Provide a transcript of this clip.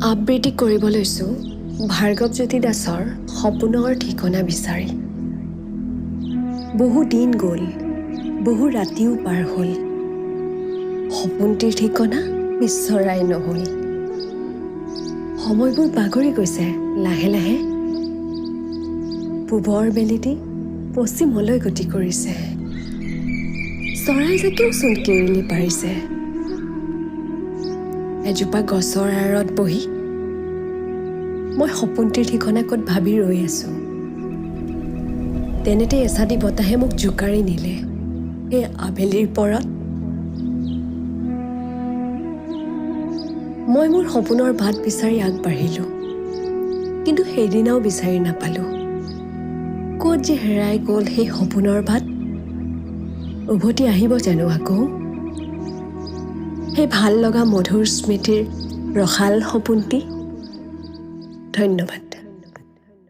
আবৃত্তি কৰিব লৈছোঁ ভাৰ্গৱজ্যোতি দাসৰ সপোনৰ ঠিকনা বিচাৰি। বহু দিন গ'ল, বহু ৰাতিও পাৰ হ'ল, সপোনটিৰ ঠিকনা বিচৰাই নহ'ল। সময়বোৰ বাগৰি গৈছে লাহে লাহে, পূবৰ বেলিটি পশ্চিমলৈ গতি কৰিছে। চৰাইজাকেও চোন কেৰেলি পাৰিছে। এজোপা গছৰ আঁৰত বহি মই সপোনটিৰ ঠিকনা ক'ত ভাবি ৰৈ আছোঁ। তেনেতে এচাটি বতাহে মোক জোকাৰি নিলে সেই আবেলিৰ পৰত। মই মোৰ সপোনৰ বাট বিচাৰি আগবাঢ়িলোঁ, কিন্তু সেইদিনাও বিচাৰি নাপালোঁ। ক'ত যে হেৰাই গ'ল সেই সপোনৰ বাট। উভতি আহিব জানো আকৌ সেই ভাল লগা মধুৰ স্মৃতিৰ ৰসাল সপোনটি? ধন্যবাদ।